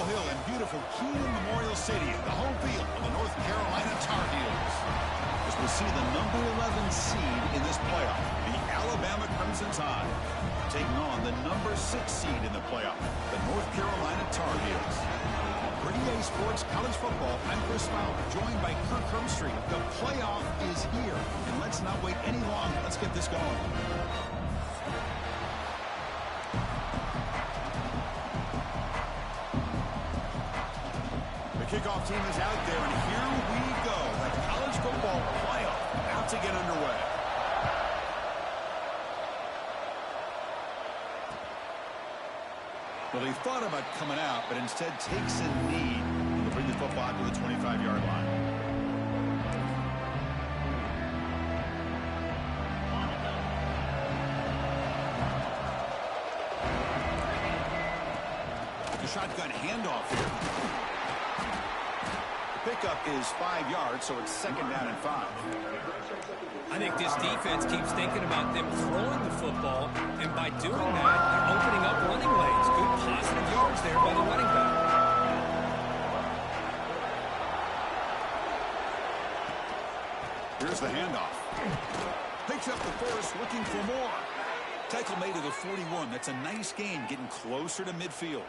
Chapel Hill in beautiful Kenan Memorial Stadium, the home field of the North Carolina Tar Heels. As we see the number 11 seed in this playoff, the Alabama Crimson Tide, taking on the number 6 seed in the playoff, the North Carolina Tar Heels. For EA Sports College Football, I'm Chris Fowler, joined by Kirk Herbstreit. The playoff is here, and let's not wait any longer. Let's get this going. The kickoff team is out there, and here we go. The college football playoff about to get underway. Well, he thought about coming out, but instead takes a knee to bring the football to the 25-yard line. The shotgun handoff here. The pickup is 5 yards, so it's 2nd down and 5. I think this defense keeps thinking about them throwing the football, and by doing that, they're opening up running lanes. Good positive yards there by the running back. Here's the handoff. Picks up the first, looking for more. Tackle made to the 41. That's a nice gain, getting closer to midfield.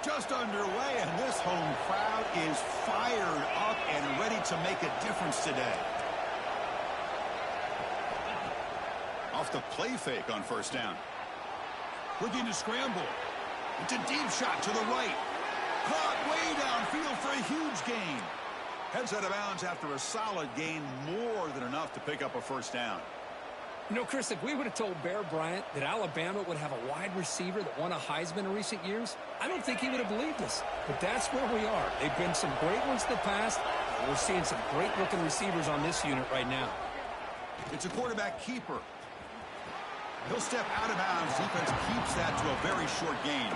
Just underway, and this home crowd is fired up and ready to make a difference today. Off the play fake on 1st down. Looking to scramble. It's a deep shot to the right. Caught way downfield for a huge gain. Heads out of bounds after a solid gain, more than enough to pick up a 1st down. You know, Chris, if we would have told Bear Bryant that Alabama would have a wide receiver that won a Heisman in recent years, I don't think he would have believed us. But that's where we are. They've been some great ones in the past. We're seeing some great-looking receivers on this unit right now. It's a quarterback keeper. He'll step out of bounds. Defense keeps that to a very short gain.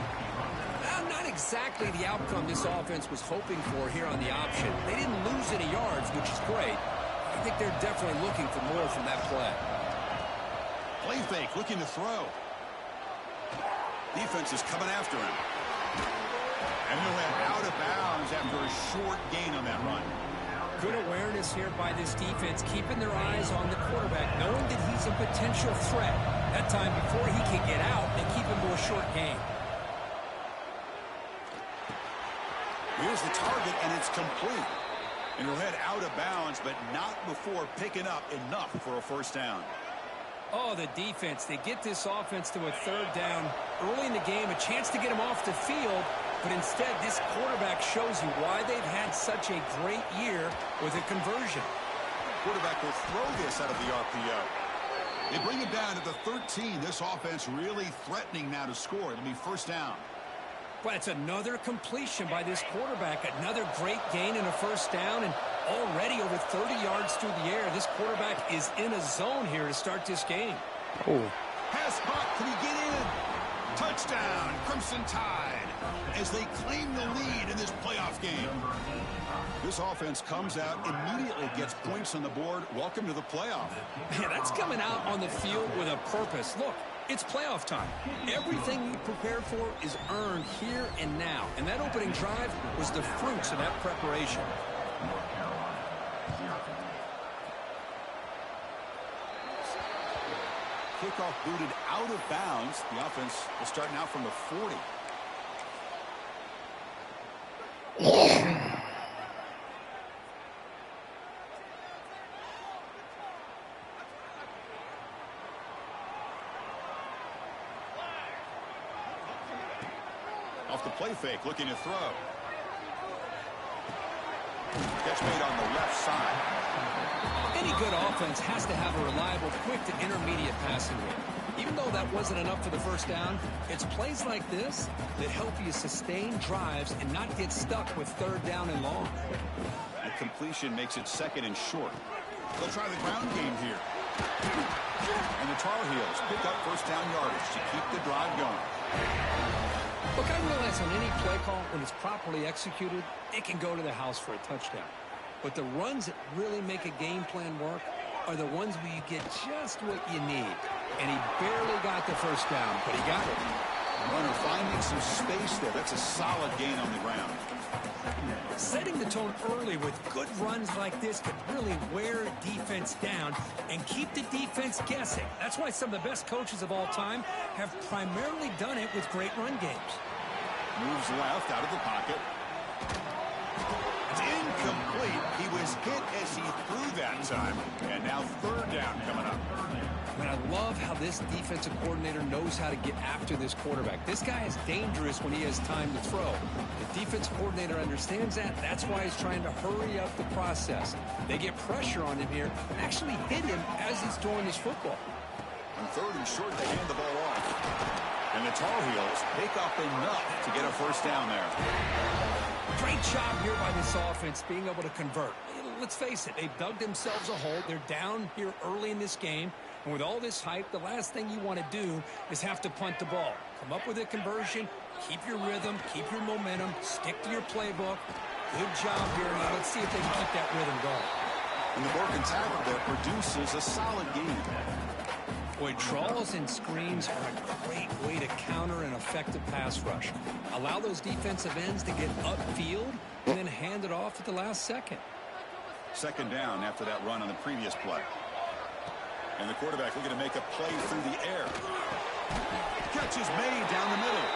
Not exactly the outcome this offense was hoping for here on the option. They didn't lose any yards, which is great. I think they're definitely looking for more from that play. Play fake, looking to throw. Defense is coming after him. And he'll head out of bounds after a short gain on that run. Good awareness here by this defense, keeping their eyes on the quarterback, knowing that he's a potential threat. That time before he can get out, they keep him to a short gain. Here's the target, and it's complete. And he'll head out of bounds, but not before picking up enough for a 1st down. Oh, the defense. They get this offense to a 3rd down early in the game, a chance to get him off the field. But instead, this quarterback shows you why they've had such a great year with a conversion. Quarterback will throw this out of the RPO. They bring it down to the 13. This offense really threatening now to score. It'll be 1st down. But it's another completion by this quarterback. Another great gain and a 1st down. And already over 30 yards through the air. This quarterback is in a zone here to start this game. Pass caught. Can he get in? Touchdown, Crimson Tide, as they claim the lead in this playoff game. This offense comes out, immediately gets points on the board. Welcome to the playoff. Yeah, that's coming out on the field with a purpose. Look, it's playoff time. Everything you prepared for is earned here and now. And that opening drive was the fruits of that preparation. Kickoff booted out of bounds. The offense will start now from the 40. Off the play fake, looking to throw. Catch made on the left side. Any good offense has to have a reliable, quick to intermediate passing game. Even though that wasn't enough for the 1st down, it's plays like this that help you sustain drives and not get stuck with 3rd down and long. A completion makes it 2nd and short. They'll try the ground game here. And the Tar Heels pick up 1st down yardage to keep the drive going. Look, I realize on any play call, when it's properly executed, it can go to the house for a touchdown. But the runs that really make a game plan work are the ones where you get just what you need. And he barely got the 1st down, but he got it. Runner finding some space there. That's a solid gain on the ground. Setting the tone early with good runs like this can really wear defense down and keep the defense guessing. That's why some of the best coaches of all time have primarily done it with great run games. Moves left out of the pocket. It's incomplete. He was hit as he threw that time. And now third down coming up. And I love how this defensive coordinator knows how to get after this quarterback. This guy is dangerous when he has time to throw. The defensive coordinator understands that. That's why he's trying to hurry up the process. They get pressure on him here and actually hit him as he's throwing this football. On third and short, they hand the ball off. And the Tar Heels pick up enough to get a first down there. Great job here by this offense being able to convert. Let's face it, they've dug themselves a hole. They're down here early in this game. And with all this hype, the last thing you want to do is have to punt the ball. Come up with a conversion, keep your rhythm, keep your momentum, stick to your playbook. Good job here. Now let's see if they can keep that rhythm going. And the broken tackle there produces a solid gain. Boy, draws and screens are a great way to counter an effective pass rush. Allow those defensive ends to get upfield and then hand it off at the last second. Second down after that run on the previous play. And the quarterback looking to make a play through the air. Catch is made down the middle.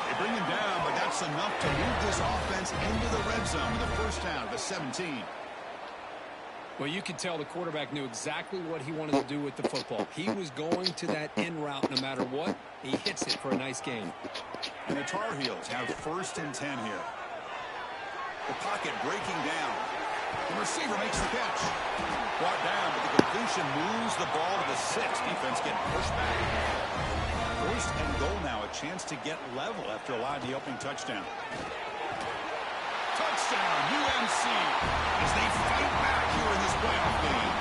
They bring him down, but that's enough to move this offense into the red zone with the first down of the 17. Well, you could tell the quarterback knew exactly what he wanted to do with the football. He was going to that in route no matter what. He hits it for a nice gain. And the Tar Heels have first and 10 here. The pocket breaking down. The receiver makes the catch. Brought down, but the completion moves the ball to the 6. Defense getting pushed back. First and goal now, a chance to get level after allowing the opening touchdown. Touchdown, UMC, as they fight back here in this playoff game.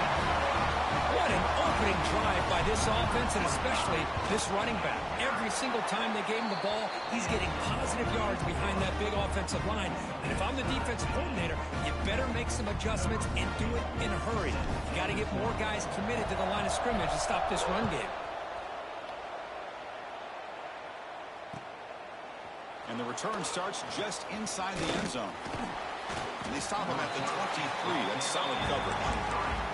What an opening drive by this offense, and especially this running back. Every single time they gave him the ball, he's getting positive yards behind that big offensive line. And if I'm the defensive coordinator, you better make some adjustments and do it in a hurry. You got to get more guys committed to the line of scrimmage to stop this run game. And the return starts just inside the end zone. And they stop him at the 23. That's solid coverage.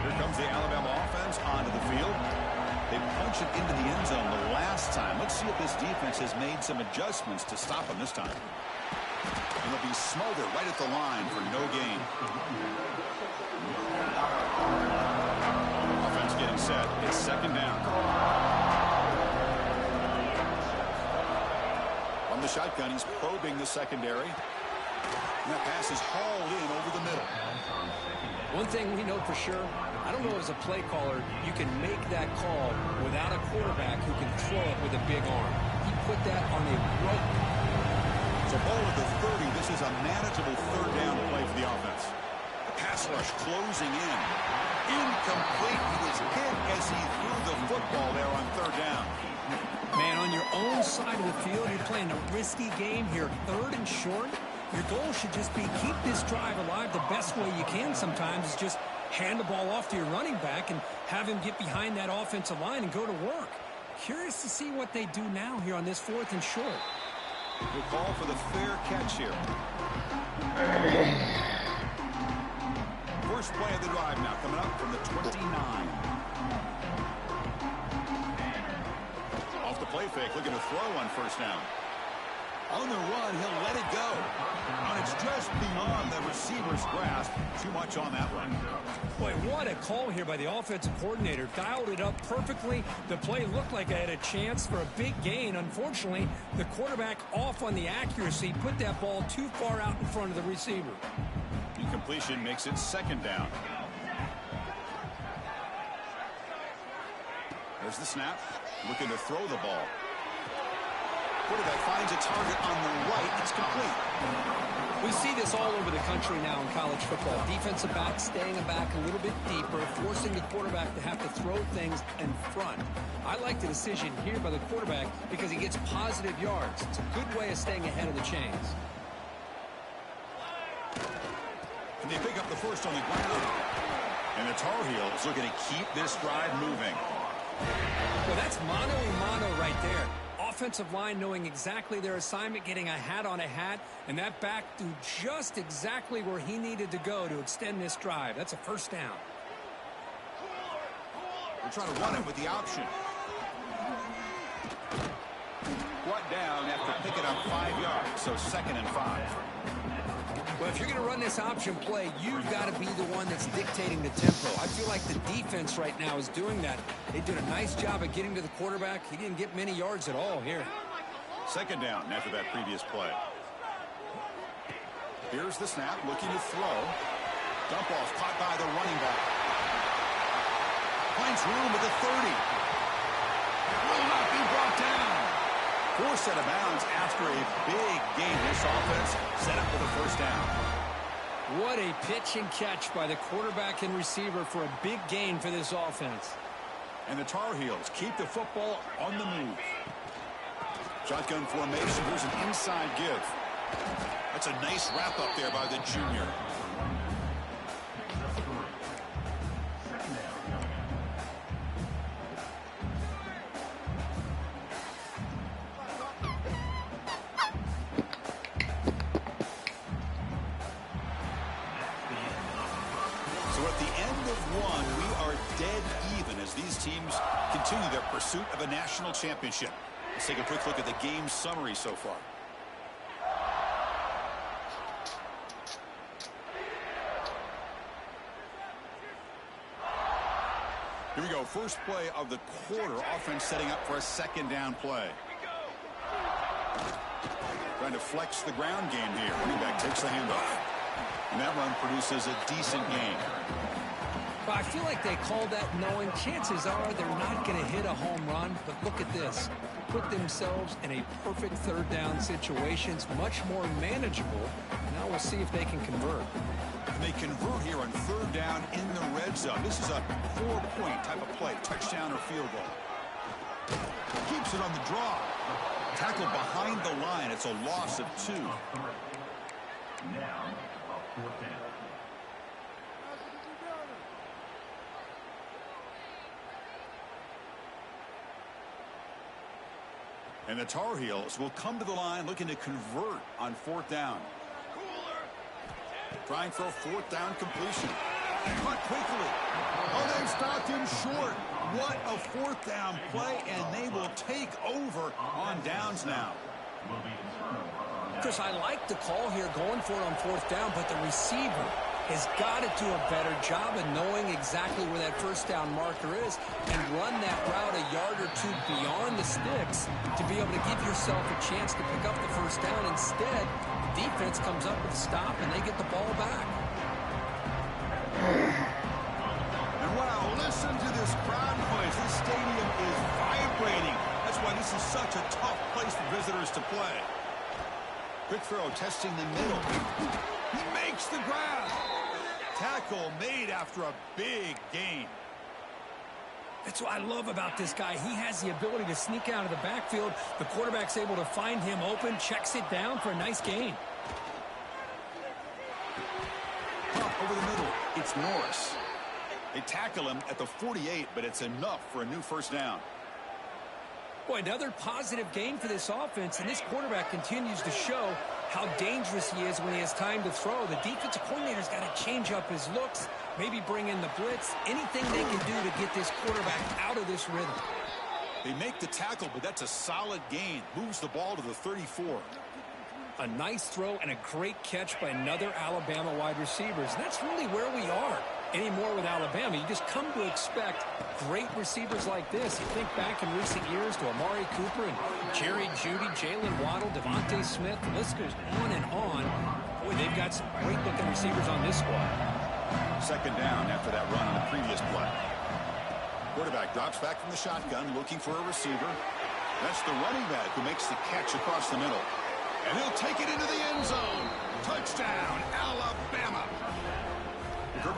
Here comes the Alabama offense onto the field. They punch it into the end zone the last time. Let's see if this defense has made some adjustments to stop him this time. And they'll be smothered right at the line for no gain. Offense getting set. It's second down. From the shotgun, he's probing the secondary. And that pass is hauled in over the middle. One thing we know for sure, I don't know as a play caller, you can make that call without a quarterback who can throw it with a big arm. He put that on a rope. So ball at the 30. This is a manageable third down play for the offense. The pass rush closing in. Incomplete. He was hit as he threw the football there on third down. Man, on your own side of the field, you're playing a risky game here. Third and short. Your goal should just be keep this drive alive the best way you can sometimes is just hand the ball off to your running back and have him get behind that offensive line and go to work. Curious to see what they do now here on this fourth and short. We'll call for the fair catch here. First play of the drive now coming up from the 29. Off the play fake, looking to throw on first down. On the run, he'll let it go. And it's just beyond the receiver's grasp. Too much on that one. Boy, what a call here by the offensive coordinator. Dialed it up perfectly. The play looked like it had a chance for a big gain. Unfortunately, the quarterback off on the accuracy, put that ball too far out in front of the receiver. Incompletion makes it second down. There's the snap. Looking to throw the ball. Quarterback finds a target on the right. It's complete. We see this all over the country now in college football. Defensive backs staying back a little bit deeper, forcing the quarterback to have to throw things in front. I like the decision here by the quarterback because he gets positive yards. It's a good way of staying ahead of the chains. And they pick up the first on the ground. And the Tar Heels looking to keep this drive moving. Well, that's mano-a-mano right there. Offensive line knowing exactly their assignment, getting a hat on a hat, and that back to just exactly where he needed to go to extend this drive. That's a first down. We're trying to run it with the option. Brought down after picking up 5 yards, so 2nd and 5. Well, if you're going to run this option play, you've got to be the one that's dictating the tempo. I feel like the defense right now is doing that. They did a nice job of getting to the quarterback. He didn't get many yards at all here. 2nd down after that previous play. Here's the snap, looking to throw. Dump off caught by the running back. Finds room at the 30. Will not be brought down. Forced out of bounds after a big gain. This offense set up with a first down. What a pitch and catch by the quarterback and receiver for a big gain for this offense. And the Tar Heels keep the football on the move. Shotgun formation. Here's an inside give. That's a nice wrap up there by the junior. Teams continue their pursuit of a national championship. Let's take a quick look at the game summary so far. Here we go. First play of the quarter. Offense setting up for a 2nd down play. Trying to flex the ground game here. Running back takes the handoff. And that run produces a decent gain. But I feel like they called that knowing chances are they're not going to hit a home run. But look at this. Put themselves in a perfect 3rd down situation. It's much more manageable. Now we'll see if they can convert. And they convert here on 3rd down in the red zone. This is a 4-point type of play. Touchdown or field goal. Keeps it on the draw. Tackle behind the line. It's a loss of 2. Now, 4th down. And the Tar Heels will come to the line looking to convert on 4th down. Trying for a 4th down completion. Cut quickly. Oh, they stopped him short. What a 4th down play, and they will take over on downs now. Chris, I like the call here going for it on 4th down, but the receiver has got to do a better job of knowing exactly where that 1st down marker is and run that route a yard or 2 beyond the sticks to be able to give yourself a chance to pick up the 1st down. Instead, the defense comes up with a stop and they get the ball back. And wow, listen to this crowd noise. This stadium is vibrating. That's why this is such a tough place for visitors to play. Quick throw, testing the middle. He makes the grab. Tackle made after a big gain. That's what I love about this guy. He has the ability to sneak out of the backfield. The quarterback's able to find him open, checks it down for a nice gain. Over the middle, it's Norris. They tackle him at the 48, but it's enough for a new 1st down. Boy, another positive gain for this offense, and this quarterback continues to show how dangerous he is when he has time to throw. The defensive coordinator's got to change up his looks, maybe bring in the blitz, anything they can do to get this quarterback out of this rhythm. They make the tackle, but that's a solid gain. Moves the ball to the 34. A nice throw and a great catch by another Alabama wide receivers. And that's really where we are anymore with Alabama. You just come to expect great receivers like this. You think back in recent years to Amari Cooper and Jerry Jeudy, Jalen Waddle, Devontae Smith. The list goes on and on. Boy, they've got some great-looking receivers on this squad. 2nd down after that run on the previous play. Quarterback drops back from the shotgun, looking for a receiver. That's the running back who makes the catch across the middle. And he'll take it into the end zone. Touchdown, Alabama.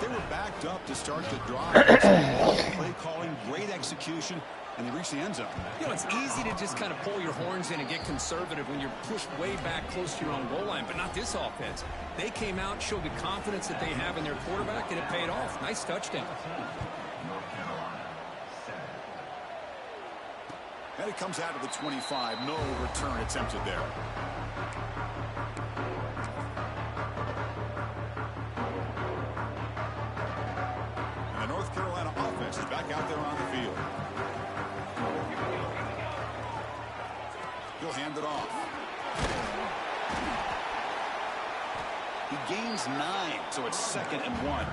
They were backed up to start the drive. Play calling, great execution. And they reach the end zone. You know, it's easy to just kind of pull your horns in and get conservative when you're pushed way back close to your own goal line, but not this offense. They came out, showed the confidence that they have in their quarterback, and it paid off. Nice touchdown. And it comes out of the 25. No return attempted there. And the North Carolina offense is back out there on the field. He'll hand it off. He gains 9, so it's 2nd and 1.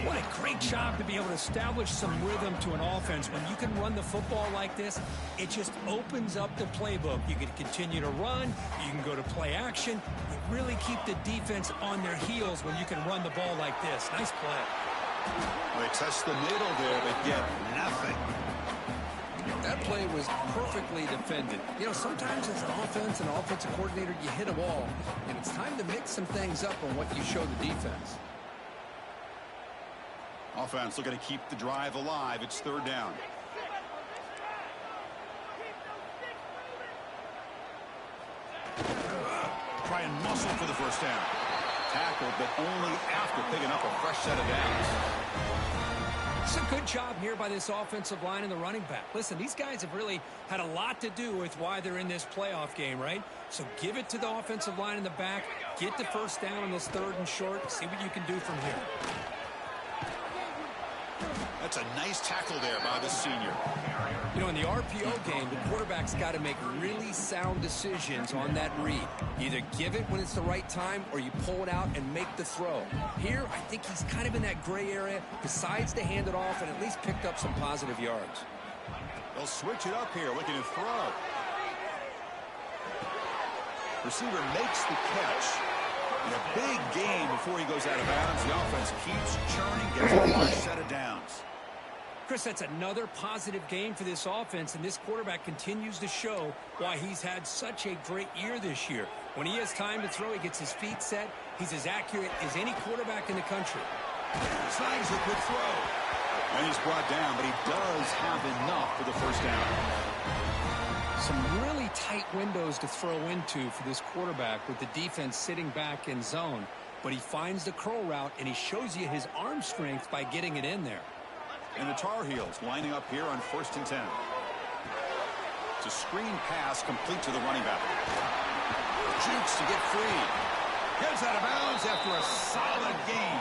What a great job to be able to establish some rhythm to an offense. When you can run the football like this, it just opens up the playbook. You can continue to run. You can go to play action. You really keep the defense on their heels when you can run the ball like this. Nice play. They test the middle there, but get nothing. That play was perfectly defended. You know, sometimes as an offense and offensive coordinator, you hit a wall, and it's time to mix some things up on what you show the defense. Offense looking to keep the drive alive. It's 3rd down. Try and muscle for the first down. Tackled, but only after picking up a fresh set of downs. It's a good job here by this offensive line and the running back. Listen, these guys have really had a lot to do with why they're in this playoff game, right? So give it to the offensive line in the back. Get the first down on this 3rd and short. See what you can do from here. That's a nice tackle there by the senior. You know, in the RPO game, the quarterback's got to make really sound decisions on that read. Either give it when it's the right time or you pull it out and make the throw. Here, I think he's kind of in that gray area, decides to hand it off and at least picked up some positive yards. They'll switch it up here, looking to throw. Receiver makes the catch. And a big gain before he goes out of bounds. The offense keeps churning, gets a large set of downs. Chris, that's another positive game for this offense, and this quarterback continues to show why he's had such a great year this year. When he has time to throw, he gets his feet set. He's as accurate as any quarterback in the country. Slides a good throw. And he's brought down, but he does have enough for the first down. Some really tight windows to throw into for this quarterback with the defense sitting back in zone. But he finds the curl route, and he shows you his arm strength by getting it in there. And the Tar Heels lining up here on 1st and 10. It's a screen pass complete to the running back. Jukes to get free. Gets out of bounds after a solid gain.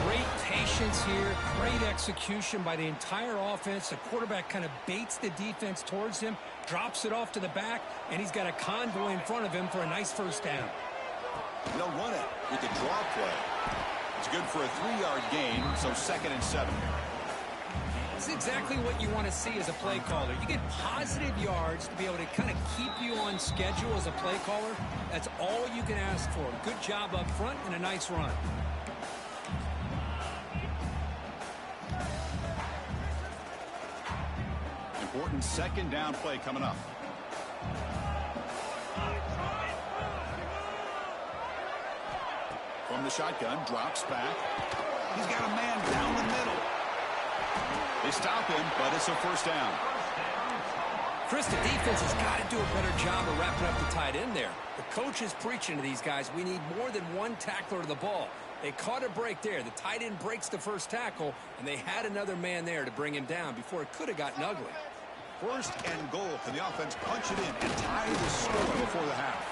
Great patience here. Great execution by the entire offense. The quarterback kind of baits the defense towards him, drops it off to the back, and he's got a convoy in front of him for a nice first down. They'll run it with the draw play. It's good for a 3-yard gain, so 2nd and 7. It's exactly what you want to see as a play caller. You get positive yards to be able to kind of keep you on schedule as a play caller. That's all you can ask for. Good job up front and a nice run. Important 2nd down play coming up. From the shotgun, drops back. He's got a man down the middle. They stop him, but it's a first down. Chris, the defense has got to do a better job of wrapping up the tight end there. The coach is preaching to these guys, we need more than one tackler to the ball. They caught a break there. The tight end breaks the first tackle, and they had another man there to bring him down before it could have gotten ugly. 1st and goal. Can the offense punch it in and tie the score before the half?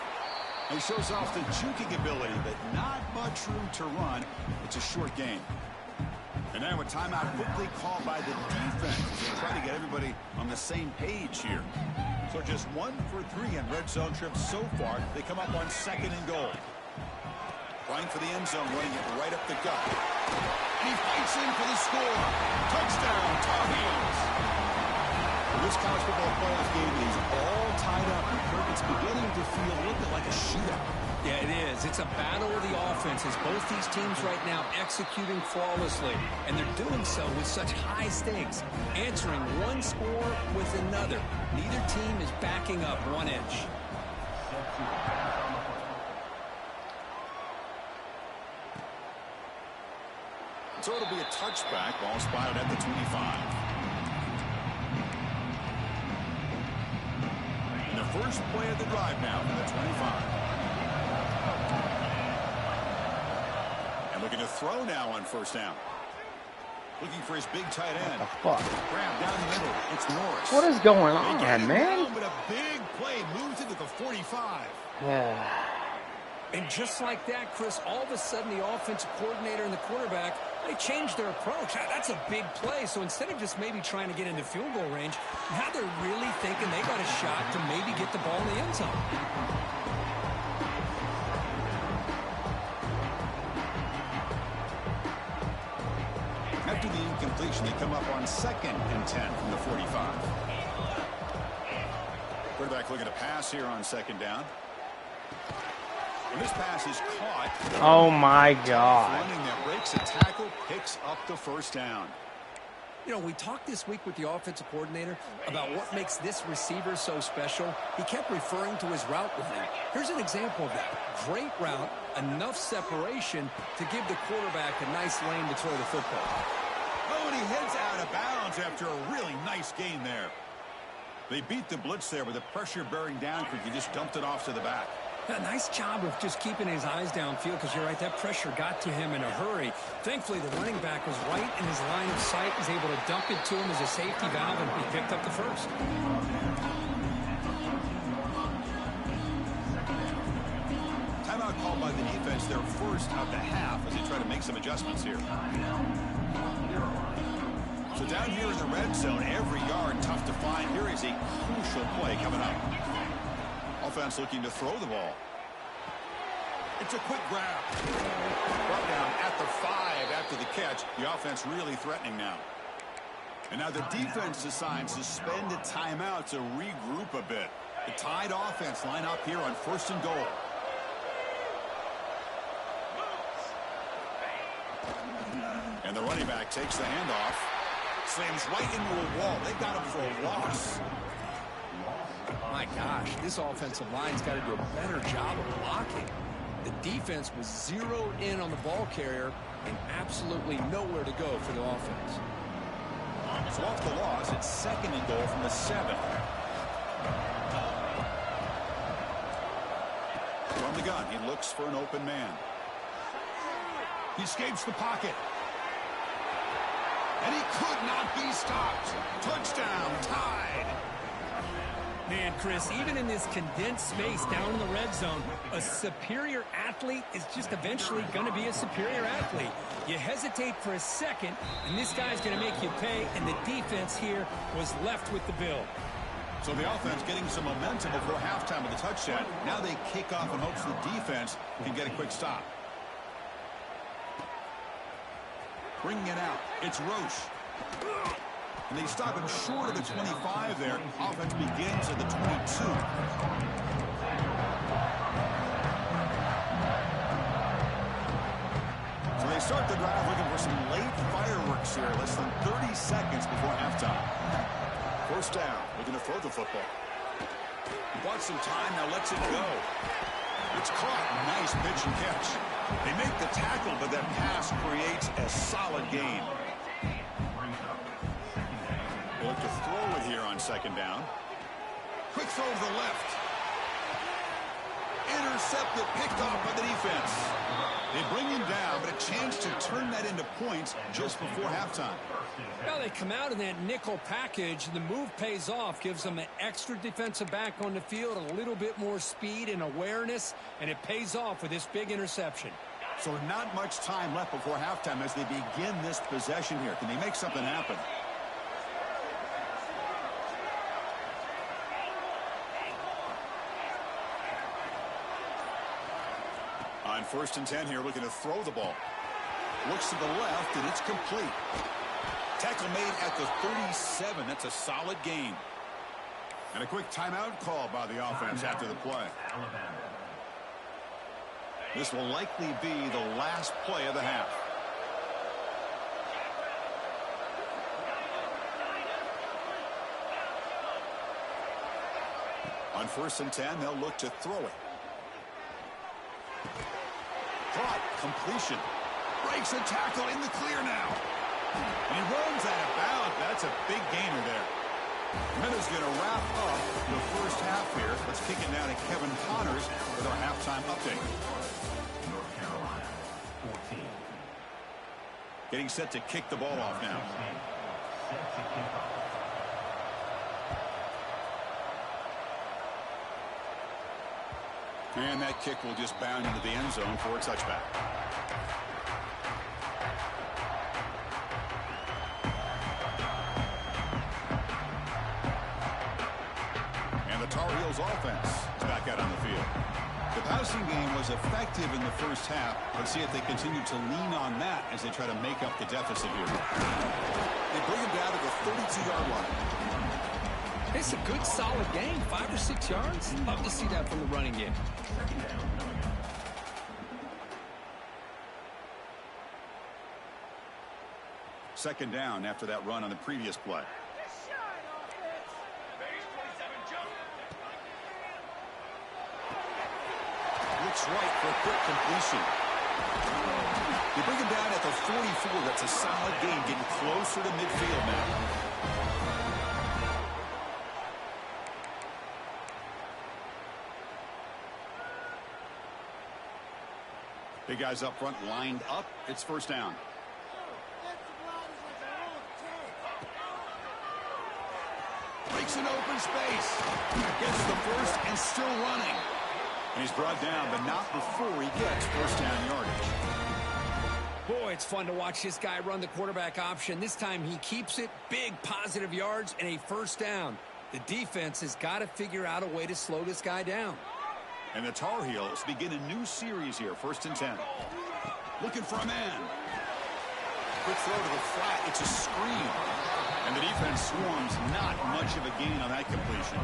He shows off the juking ability, but not much room to run. It's a short game. And now a timeout quickly called by the defense as they try to get everybody on the same page here. So just 1 for 3 on red zone trips so far. They come up on 2nd and goal. Running for the end zone, running it right up the gut. And he fights in for the score. Touchdown, Tar Heels. This college football playoff game is all tied up. It's beginning to feel a little bit like a shootout. Yeah, it is. It's a battle of the offenses. Both these teams right now executing flawlessly, and they're doing so with such high stakes, answering one score with another. Neither team is backing up 1 inch. So it'll be a touchback. Ball spotted at the 25. first play of the drive now from the 25. And looking to throw now on first down. Looking for his big tight end. What the fuck? Grab down the middle. It's Norris. What is going on, man? Down, but a big play moves into the 45. And just like that, Chris, all of a sudden the offensive coordinator and the quarterback, they changed their approach. That's a big play. So instead of just maybe trying to get into field goal range, now they're really thinking they got a shot to maybe get the ball in the end zone. After the incompletion, they come up on 2nd and 10 from the 45. Quarterback looking to pass here on 2nd down. And this pass is caught. Oh my God. Running that breaks a tackle, picks up the first down. You know, we talked this week with the offensive coordinator about what makes this receiver so special. He kept referring to his route running. Here's an example of that. Great route, enough separation to give the quarterback a nice lane to throw the football. Oh, and he heads out of bounds after a really nice gain there. They beat the blitz there with the pressure bearing down because he just dumped it off to the back. A nice job of just keeping his eyes downfield because you're right, that pressure got to him in a hurry. Thankfully, the running back was right in his line of sight, was able to dump it to him as a safety valve, and he picked up the first. Timeout called by the defense, their first of the half as they try to make some adjustments here. So down here in the red zone, every yard tough to find. Here is a crucial play coming up. Offense looking to throw the ball. It's a quick grab. Brought down at the 5 after the catch. The offense really threatening now. And now the defense decides to spend a timeout to regroup a bit. The Tide offense line up here on 1st and goal. And the running back takes the handoff. Slams right into a wall. They got him for a loss. My gosh, this offensive line's got to do a better job of blocking. The defense was zeroed in on the ball carrier and absolutely nowhere to go for the offense. So off the loss, it's 2nd and goal from the 7. From the gun, he looks for an open man. He escapes the pocket. And he could not be stopped. Touchdown, Tide. Man, Chris, even in this condensed space down in the red zone, a superior athlete is just eventually going to be a superior athlete. You hesitate for a second, and this guy's going to make you pay, and the defense here was left with the bill. So the offense getting some momentum before halftime with the touchdown. Now they kick off in hopes the defense can get a quick stop. Bringing it out. It's Roche. And they stop him short of the 25 there. Offense begins at the 22. So they start the drive looking for some late fireworks here. Less than 30 seconds before halftime. First down. Looking to throw the football. Wants some time. Now lets it go. It's caught. Nice pitch and catch. They make the tackle, but that pass creates a solid gain. They look to throw it here on 2nd down. Quick throw to the left. Intercepted, picked off by the defense. They bring him down, but a chance to turn that into points just before halftime. Well, they come out in that nickel package, and the move pays off, gives them an extra defensive back on the field, a little bit more speed and awareness, and it pays off with this big interception. So not much time left before halftime as they begin this possession here. Can they make something happen? On 1st and 10 here, looking to throw the ball. Looks to the left, and it's complete. Tackle made at the 37. That's a solid gain. And a quick timeout call by the offense after the play. This will likely be the last play of the half. On 1st and 10, they'll look to throw it. Caught. Completion. Breaks a tackle in the clear now. And he runs out of bounds. That's a big gainer there. Minutes going to wrap up the first half here. Let's kick it now to Kevin Connors with our halftime update. North Carolina, 14. Getting set to kick the ball off now. Set to kick off. And that kick will just bound into the end zone for a touchback. And the Tar Heels offense is back out on the field. The passing game was effective in the first half. Let's see if they continue to lean on that as they try to make up the deficit here. They bring him down to the 32-yard line. It's a good, solid game. 5 or 6 yards. Love to see that from the running game. Second down after that run on the previous play. Looks right for a quick completion. They bring him down at the 44. That's a solid gain, getting closer to midfield now. Big guys up front lined up. It's first down. Breaks an open space. Gets the first and still running. And he's brought down, but not before he gets first down yardage. Boy, it's fun to watch this guy run the quarterback option. This time he keeps it. Big positive yards and a first down. The defense has got to figure out a way to slow this guy down. And the Tar Heels begin a new series here, 1st and 10. Looking for a man. Quick throw to the flat. It's a screen. And the defense swarms. Not much of a gain on that completion.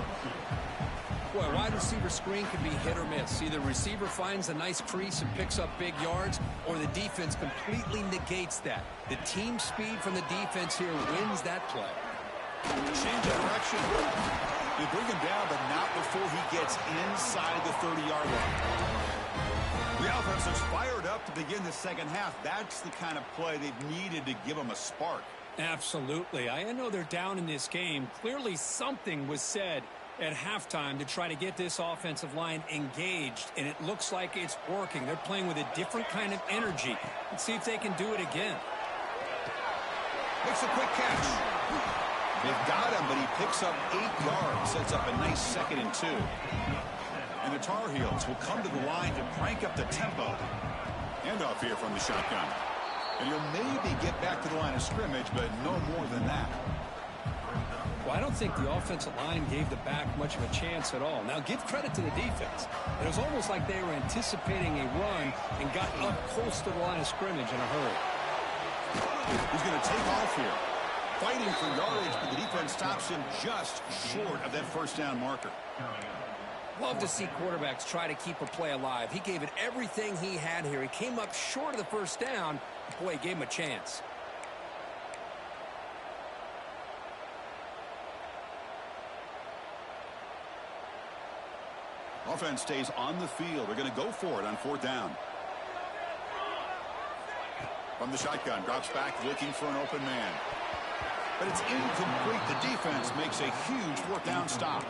Boy, wide receiver screen can be hit or miss. Either receiver finds a nice crease and picks up big yards, or the defense completely negates that. The team speed from the defense here wins that play. Change of direction. They bring him down, but not before he gets inside the 30-yard line. The offense is fired up to begin the second half. That's the kind of play they've needed to give them a spark. Absolutely. I know they're down in this game. Clearly something was said at halftime to try to get this offensive line engaged, and it looks like it's working. They're playing with a different kind of energy. Let's see if they can do it again. Makes a quick catch. They've got him, but he picks up 8 yards, sets up a nice 2nd and 2. And the Tar Heels will come to the line to crank up the tempo. Handoff here from the shotgun. And he'll maybe get back to the line of scrimmage, but no more than that. Well, I don't think the offensive line gave the back much of a chance at all. Now, give credit to the defense. It was almost like they were anticipating a run and got up close to the line of scrimmage in a hurry. He's going to take off here. Fighting for yardage, but the defense stops him just short of that first down marker. Love to see quarterbacks try to keep a play alive. He gave it everything he had here. He came up short of the first down. Boy, he gave him a chance. Offense stays on the field. They're going to go for it on 4th down. From the shotgun, drops back looking for an open man. But it's incomplete. The defense makes a huge 4th down stop.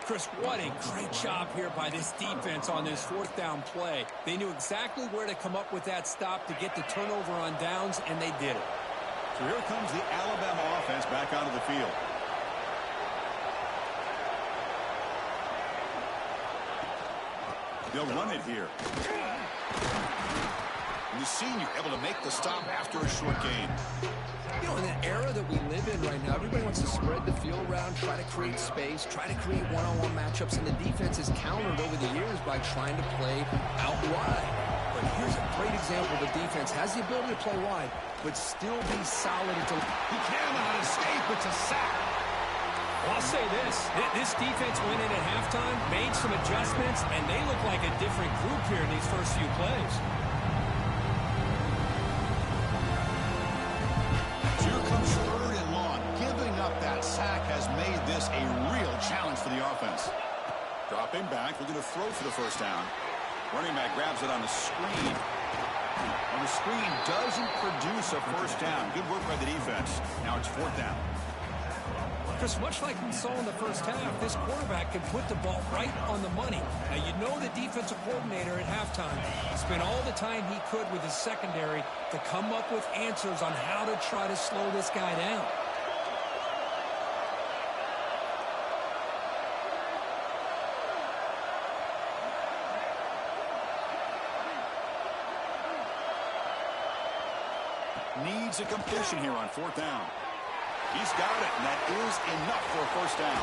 Chris, what a great job here by this defense on this 4th down play. They knew exactly where to come up with that stop to get the turnover on downs, and they did it. So here comes the Alabama offense back onto the field. They'll run it here. And the senior able to make the stop after a short gain. You know, in the era that we live in right now, everybody wants to spread the field around, try to create space, try to create one-on-one matchups, and the defense is countered over the years by trying to play out wide. But here's a great example. The defense has the ability to play wide, but still be solid until he cannot escape. It's a sack. Well, I'll say this defense went in at halftime, made some adjustments, and they look like a different group here in these first few plays. Sack has made this a real challenge for the offense. Dropping back, looking to throw for the first down. Running back grabs it on the screen. And the screen doesn't produce a first down. Good work by the defense. Now it's 4th down. Chris, much like we saw in the first half, this quarterback can put the ball right on the money. Now, you know the defensive coordinator at halftime spent all the time he could with his secondary to come up with answers on how to try to slow this guy down. Needs a completion here on 4th down. He's got it, and that is enough for a first down.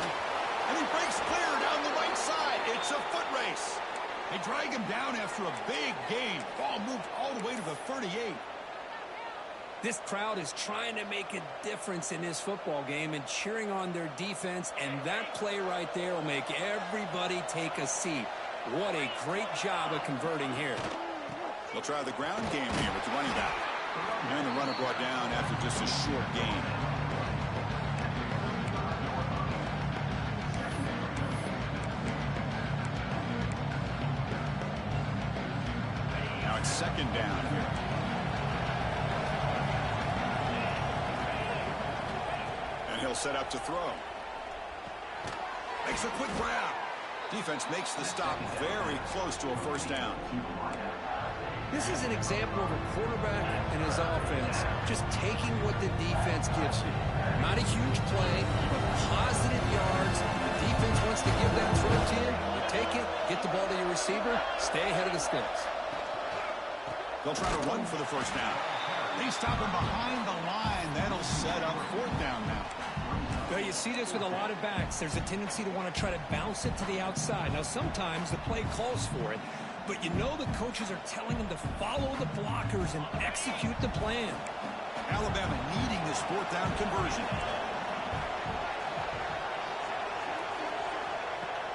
And he breaks clear down the right side. It's a foot race. They drag him down after a big gain. Ball moved all the way to the 38. This crowd is trying to make a difference in this football game and cheering on their defense, and that play right there will make everybody take a seat. What a great job of converting here. They'll try the ground game here with the running back. And the runner brought down after just a short gain. Now it's 2nd down here. And he'll set up to throw. Makes a quick grab. Defense makes the stop very close to a first down. This is an example of a quarterback and his offense just taking what the defense gives you. Not a huge play, but positive yards. The defense wants to give that throw to you. You take it, get the ball to your receiver, stay ahead of the sticks. They'll try to run for the first down. They stop him behind the line. That'll set up 4th down now. Well, you see this with a lot of backs. There's a tendency to want to try to bounce it to the outside. Now, sometimes the play calls for it. But you know the coaches are telling them to follow the blockers and execute the plan. Alabama needing this 4th down conversion.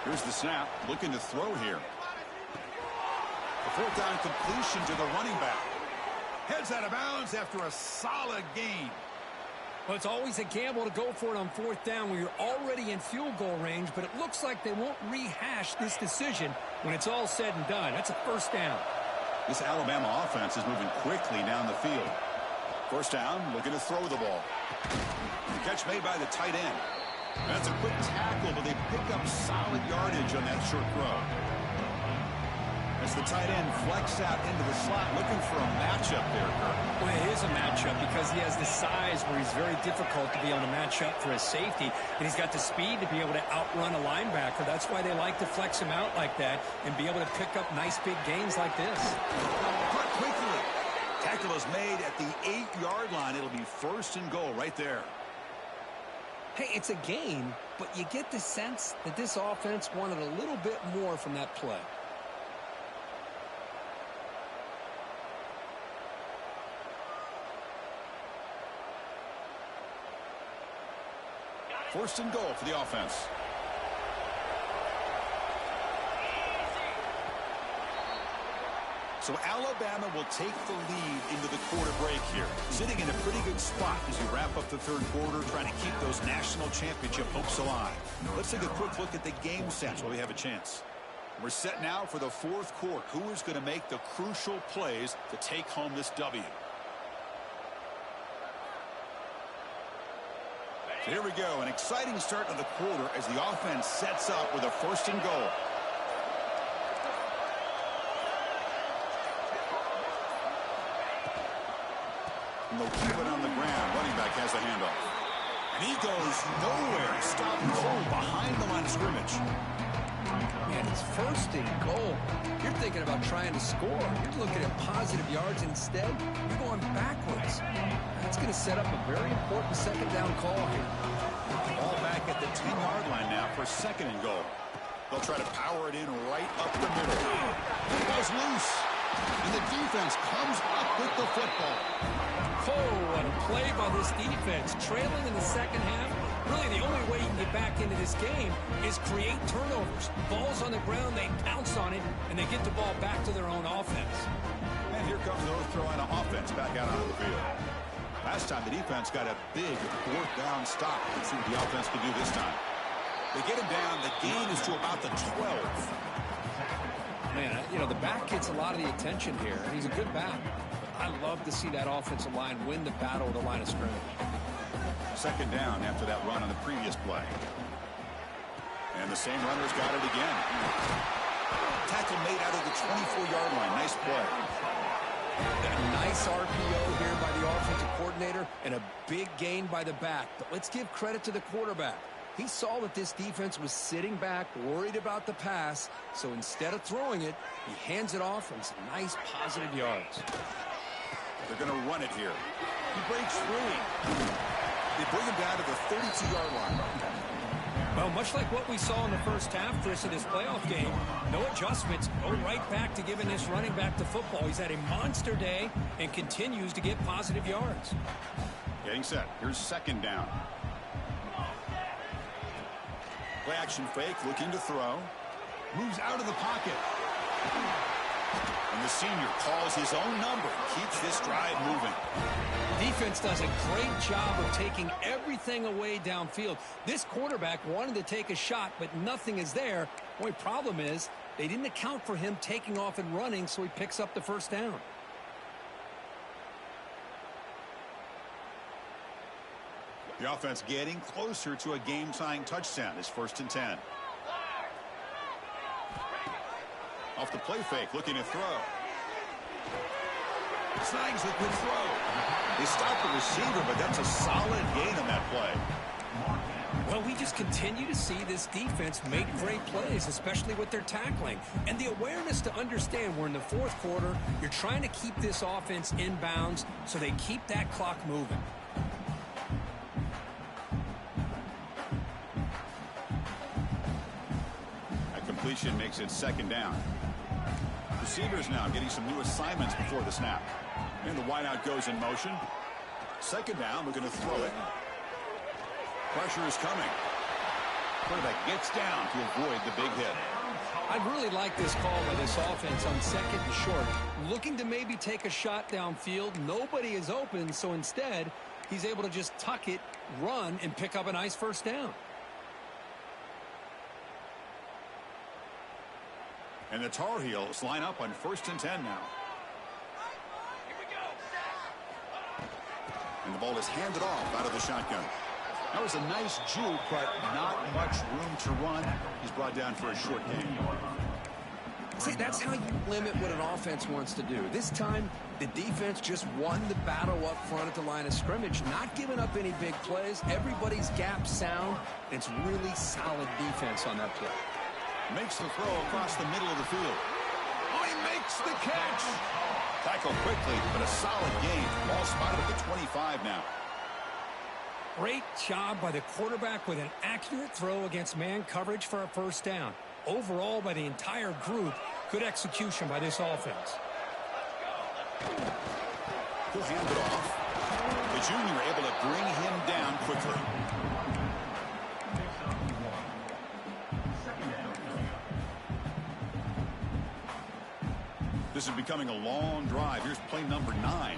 Here's the snap, looking to throw here. A 4th down completion to the running back. Heads out of bounds after a solid gain. Well, it's always a gamble to go for it on 4th down when you're already in field goal range, but it looks like they won't rehash this decision when it's all said and done. That's a first down. This Alabama offense is moving quickly down the field. First down, looking to throw the ball. The catch made by the tight end. That's a quick tackle, but they pick up solid yardage on that short throw. As the tight end flex out into the slot, looking for a matchup there, Kirk. Well, it is a matchup because he has the size where he's very difficult to be able to match up for his safety, and he's got the speed to be able to outrun a linebacker. That's why they like to flex him out like that and be able to pick up nice big gains like this. Cut quickly. Tackle is made at the 8-yard line. It'll be 1st and goal right there. Hey, it's a gain, but you get the sense that this offense wanted a little bit more from that play. First and goal for the offense. So Alabama will take the lead into the quarter break here. Sitting in a pretty good spot as you wrap up the 3rd quarter, trying to keep those national championship hopes alive. Let's take a quick look at the game stats while we have a chance. We're set now for the 4th quarter. Who is going to make the crucial plays to take home this W? So here we go, an exciting start of the quarter as the offense sets up with a 1st and goal. And they'll keep it on the ground. Running back has a handoff. And he goes nowhere. Stopped cold behind the line of scrimmage. Man, it's 1st and goal. You're thinking about trying to score. You're looking at positive yards instead. You're going backwards. That's going to set up a very important 2nd down call here. Ball back at the 10-yard line now for 2nd and goal. They'll try to power it in right up the middle. It goes loose. And the defense comes up with the football. Oh, what a play by this defense. Trailing in the 2nd half. Really, the only way you can get back into this game is create turnovers. Ball's on the ground, they pounce on it, and they get the ball back to their own offense. And here comes North Carolina offense back out onto the field. Last time the defense got a big 4th down stop. Let's see what the offense can do this time. They get him down. The gain is to about the 12. Man, you know, the back gets a lot of the attention here. He's a good back. I love to see that offensive line win the battle of the line of scrimmage. Second down after that run on the previous play. And the same runner's got it again. Tackle made out of the 24-yard line. Nice play. A nice RPO here by the offensive coordinator and a big gain by the back. But let's give credit to the quarterback. He saw that this defense was sitting back, worried about the pass, so instead of throwing it, he hands it off and some nice positive yards. They're going to run it here. He breaks free. They bring him down to the 32-yard line. Well, much like what we saw in the first half, Chris, in this playoff game, no adjustments, go right back to giving this running back the football. He's had a monster day and continues to get positive yards. Getting set. Here's second down. Play action fake, looking to throw. Moves out of the pocket. And the senior calls his own number. Keeps this drive moving. Defense does a great job of taking everything away downfield. This quarterback wanted to take a shot, but nothing is there. Only problem is they didn't account for him taking off and running, so he picks up the first down. The offense getting closer to a game-tying touchdown. It's 1st and 10. Off the play fake, looking to throw. Snags a good throw. They stop the receiver, but that's a solid gain on that play. Well, we just continue to see this defense make great plays, especially with their tackling. And the awareness to understand we're in the fourth quarter, you're trying to keep this offense in bounds so they keep that clock moving. That completion makes it second down. Receivers now getting some new assignments before the snap. And the wideout goes in motion. Second down, we're going to throw it. Pressure is coming. Quarterback gets down to avoid the big hit. I really like this call by this offense on second and short. Looking to maybe take a shot downfield. Nobody is open, so instead, he's able to just tuck it, run, and pick up a nice first down. And the Tar Heels line up on 1st and 10 now. And the ball is handed off out of the shotgun. That was a nice juke, but not much room to run. He's brought down for a short gain. See, that's how you limit what an offense wants to do. This time, the defense just won the battle up front at the line of scrimmage, not giving up any big plays. Everybody's gap sound. It's really solid defense on that play. Makes the throw across the middle of the field. Oh, he makes the catch. Tackle quickly, but a solid gain. Ball spotted at the 25 now. Great job by the quarterback with an accurate throw against man coverage for a first down. Overall, by the entire group, good execution by this offense. He'll hand it off. The junior able to bring him down quickly. This is becoming a long drive. Here's play number 9.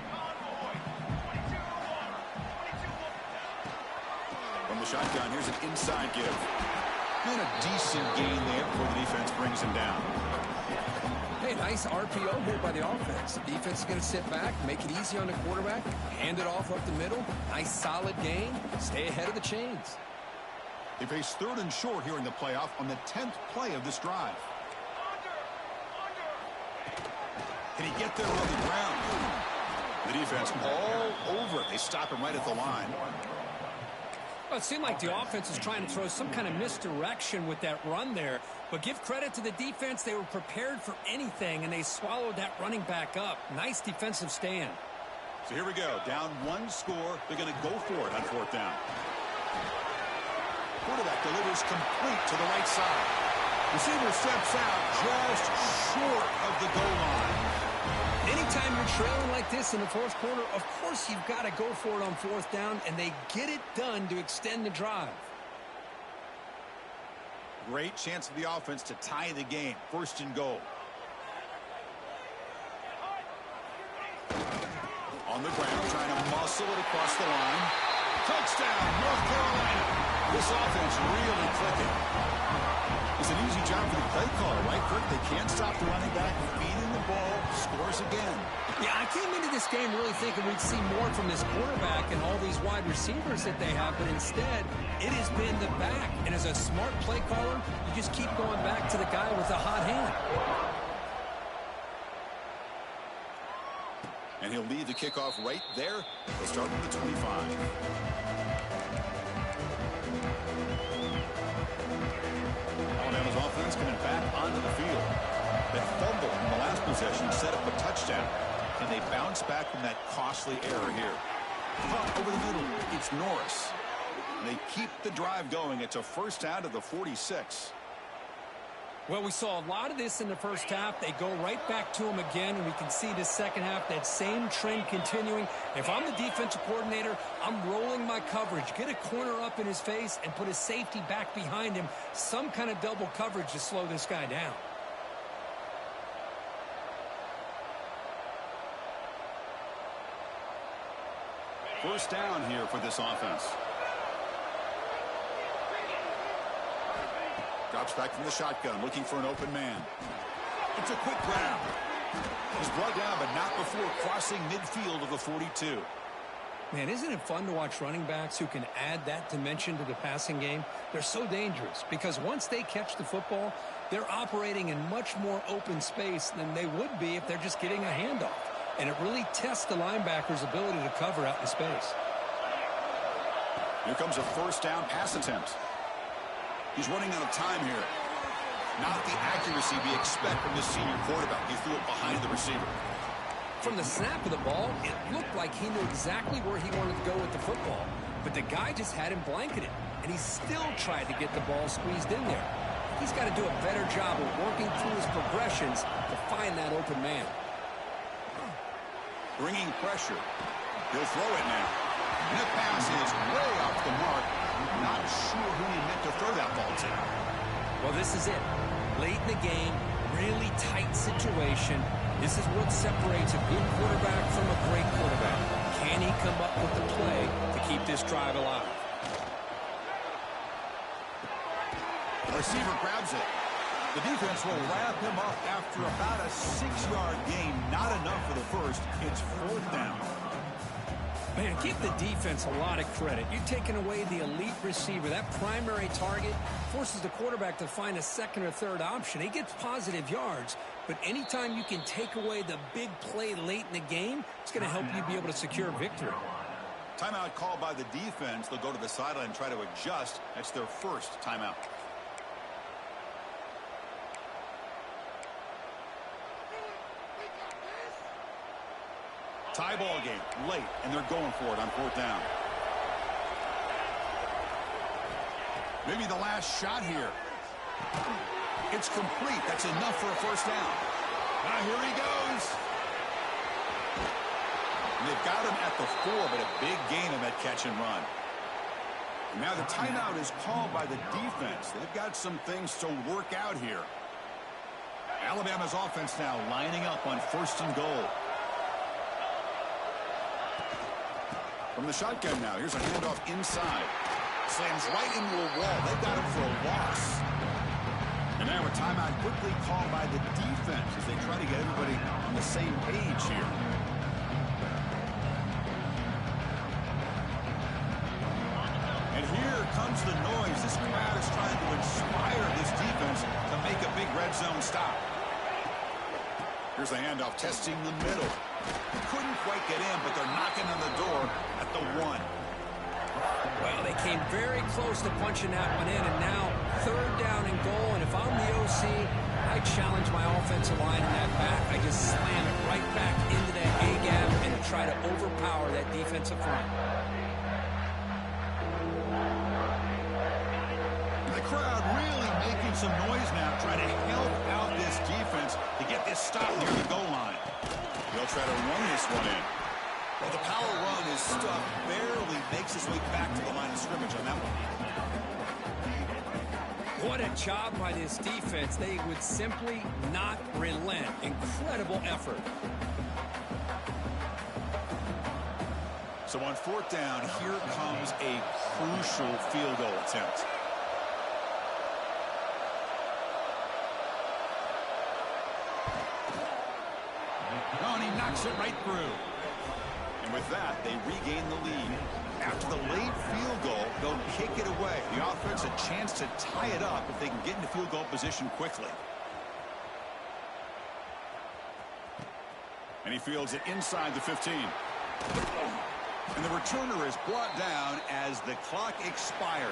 From the shotgun, here's an inside give. And a decent gain there before the defense brings him down. Hey, nice RPO here by the offense. The defense is going to sit back, make it easy on the quarterback, hand it off up the middle. Nice solid gain. Stay ahead of the chains. They face 3rd and short here in the playoff on the 10th play of this drive. Can he get there on the ground? The defense all over it. They stop him right at the line. Well, it seemed like the offense is trying to throw some kind of misdirection with that run there. But give credit to the defense. They were prepared for anything, and they swallowed that running back up. Nice defensive stand. So here we go. Down 1 score. They're going to go for it on 4th down. Quarterback delivers complete to the right side. Receiver steps out just short of the goal line. Anytime you're trailing like this in the fourth quarter, of course you've got to go for it on 4th down, and they get it done to extend the drive. Great chance for the offense to tie the game. 1st and goal. On the ground, trying to muscle it across the line. Touchdown, North Carolina. This offense really clicking. It's an easy job for the play play caller, right, Kirk? They can't stop the running back. Feeding the ball, scores again. Yeah, I came into this game really thinking we'd see more from this quarterback and all these wide receivers that they have, but instead, it has been the back. And as a smart play caller, you just keep going back to the guy with the hot hand. And he'll lead the kickoff right there. They'll start with the 25. Alabama's offense coming back onto the field. That fumble in the last possession set up a touchdown. And they bounce back from that costly error here. Punt over the middle. It's Norris. And they keep the drive going. It's a first down to the 46. Well, we saw a lot of this in the first half. They go right back to him again, and we can see the second half, that same trend continuing. If I'm the defensive coordinator, I'm rolling my coverage. Get a corner up in his face and put a safety back behind him. Some kind of double coverage to slow this guy down. First down here for this offense. Drops back from the shotgun, looking for an open man. It's a quick grab. He's brought down, but not before crossing midfield of the 42. Man, isn't it fun to watch running backs who can add that dimension to the passing game? They're so dangerous because once they catch the football, they're operating in much more open space than they would be if they're just getting a handoff. And it really tests the linebacker's ability to cover out in space. Here comes a first down pass attempt. He's running out of time here. Not the accuracy we expect from this senior quarterback. He threw it behind the receiver. From the snap of the ball, it looked like he knew exactly where he wanted to go with the football. But the guy just had him blanketed, and he still tried to get the ball squeezed in there. He's got to do a better job of working through his progressions to find that open man. Bringing pressure. He'll throw it now. And the pass is way off the mark. Not sure who he meant to throw that ball to. Well, this is it. Late in the game, really tight situation. This is what separates a good quarterback from a great quarterback. Can he come up with the play to keep this drive alive? The receiver grabs it. The defense will wrap him up after about a 6-yard gain. Not enough for the first. It's fourth down. Man, give the defense a lot of credit. You're taking away the elite receiver. That primary target forces the quarterback to find a second or third option. He gets positive yards, but anytime you can take away the big play late in the game, it's going to help you be able to secure victory. Timeout called by the defense. They'll go to the sideline and try to adjust. That's their first timeout. Tie ball game late, and they're going for it on fourth down. Maybe the last shot here. It's complete. That's enough for a first down. Now here he goes. And they've got him at the 4, but a big gain on that catch and run. And now the timeout is called by the defense. They've got some things to work out here. Alabama's offense now lining up on first and goal. From the shotgun now, here's a handoff inside. Slams right into a wall. They've got him for a loss. And now a timeout quickly called by the defense as they try to get everybody on the same page here. And here comes the noise. This crowd is trying to inspire this defense to make a big red zone stop. Here's a handoff testing the middle. Couldn't quite get in, but they're knocking on the door at the 1. Well, they came very close to punching that one in, and now third down and goal. And if I'm the OC, I challenge my offensive line in that back. I just slam it right back into that A-gap and try to overpower that defensive front. The crowd really making some noise now, trying to help out this defense to get this stop near the goal line. They'll try to run this one in. Well, the power run is stuffed, barely makes his way back to the line of scrimmage on that one. What a job by this defense. They would simply not relent. Incredible effort. So on fourth down, here comes a crucial field goal attempt. Oh, and he knocks it right through. And with that, they regain the lead. After the late field goal, they'll kick it away. The offense a chance to tie it up if they can get into field goal position quickly. And he fields it inside the 15. And the returner is brought down as the clock expires.